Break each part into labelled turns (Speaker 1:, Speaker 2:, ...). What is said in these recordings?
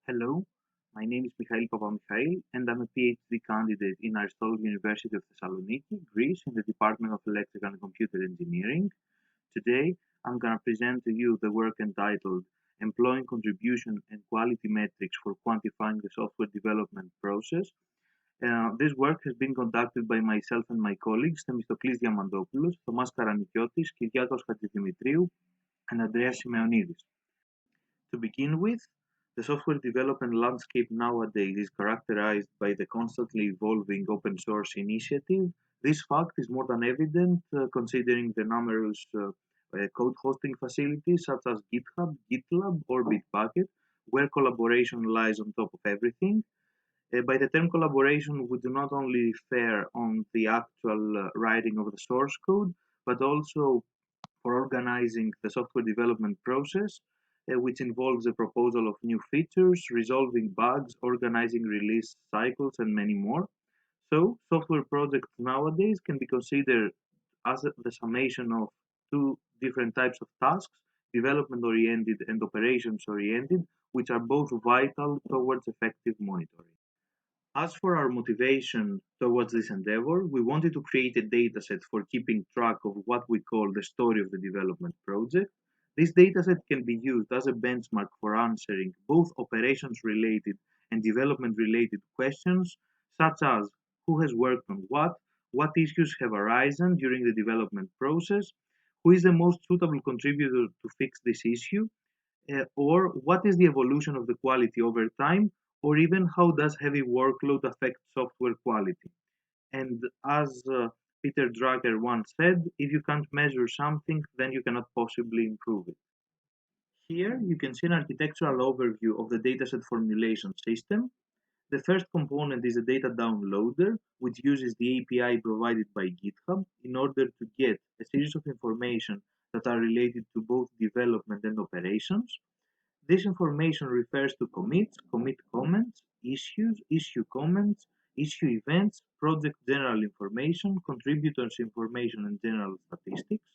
Speaker 1: Hello, my name is Michail Papamichail, and I'm a PhD candidate in Aristotle University of Thessaloniki, Greece, in the Department of Electrical and Computer Engineering. Today, I'm going to present to you the work entitled Employing Contribution and Quality Metrics for Quantifying the Software Development Process. This work has been conducted by myself and my colleagues, Themistoklis Diamantopoulos, Karanikiotis, Kyriakos Chatzidimitriou, and Andreas Symeonidis. To begin with, the software development landscape nowadays is characterized by the constantly evolving open source initiative. This fact is more than evident considering the numerous code hosting facilities such as GitHub, GitLab, or Bitbucket, where collaboration lies on top of everything. By the term collaboration, we do not only refer on the actual writing of the source code, but also for organizing the software development process, which involves the proposal of new features, resolving bugs, organizing release cycles, and many more. So, software projects nowadays can be considered as the summation of two different types of tasks, development oriented and operations oriented, which are both vital towards effective monitoring. As for our motivation towards this endeavor, we wanted to create a dataset for keeping track of what we call the story of the development project. This dataset can be used as a benchmark for answering both operations related and development related questions, such as who has worked on what issues have arisen during the development process, who is the most suitable contributor to fix this issue, or what is the evolution of the quality over time, or even how does heavy workload affect software quality. And as Peter Drucker once said, if you can't measure something, then you cannot possibly improve it. Here you can see an architectural overview of the dataset formulation system. The first component is a data downloader, which uses the API provided by GitHub in order to get a series of information that are related to both development and operations. This information refers to commits, commit comments, issues, issue comments, issue events, project general information, contributors information, and general statistics.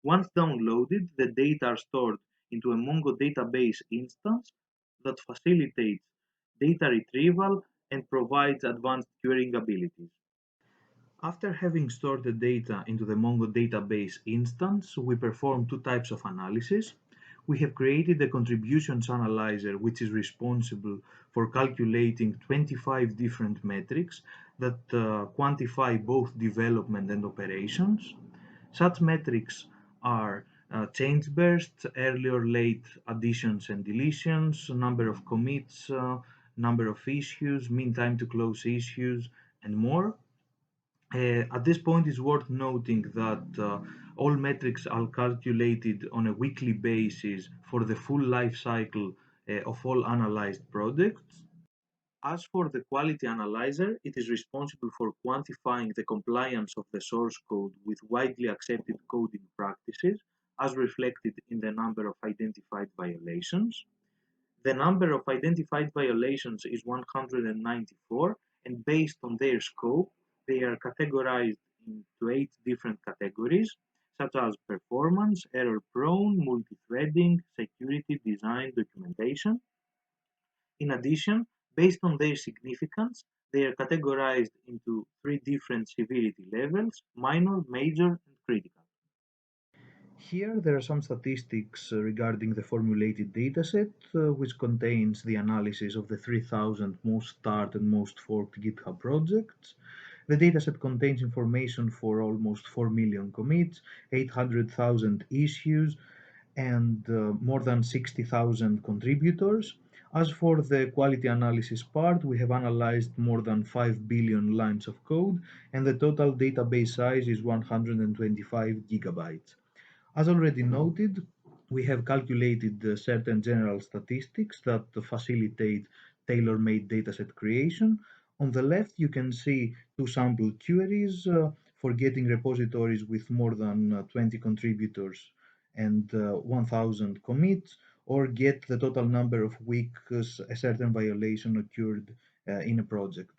Speaker 1: Once downloaded, the data are stored into a Mongo database instance that facilitates data retrieval and provides advanced querying abilities. After having stored the data into the Mongo database instance, we perform two types of analysis. We have created a contributions analyzer which is responsible for calculating 25 different metrics that quantify both development and operations. Such metrics are change bursts, early or late additions and deletions, number of commits, number of issues, mean time to close issues, and more. At this point, it's worth noting that all metrics are calculated on a weekly basis for the full life cycle of all analyzed projects. As for the quality analyzer, it is responsible for quantifying the compliance of the source code with widely accepted coding practices, as reflected in the number of identified violations. The number of identified violations is 194, and based on their scope, they are categorized into 8 different categories, such as performance, error-prone, multi-threading, security, design, documentation. In addition, based on their significance, they are categorized into 3 different severity levels: minor, major, and critical. Here there are some statistics regarding the formulated dataset, which contains the analysis of the 3,000 most start and most forked GitHub projects. The dataset contains information for almost 4 million commits, 800,000 issues, and more than 60,000 contributors. As for the quality analysis part, we have analyzed more than 5 billion lines of code, and the total database size is 125 gigabytes. As already noted, we have calculated certain general statistics that facilitate tailor-made dataset creation. On the left, you can see two sample queries for getting repositories with more than 20 contributors and 1,000 commits, or get the total number of weeks a certain violation occurred in a project.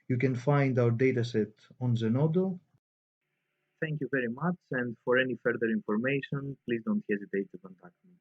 Speaker 1: You can find our dataset on Zenodo. Thank you very much, and for any further information, please don't hesitate to contact me.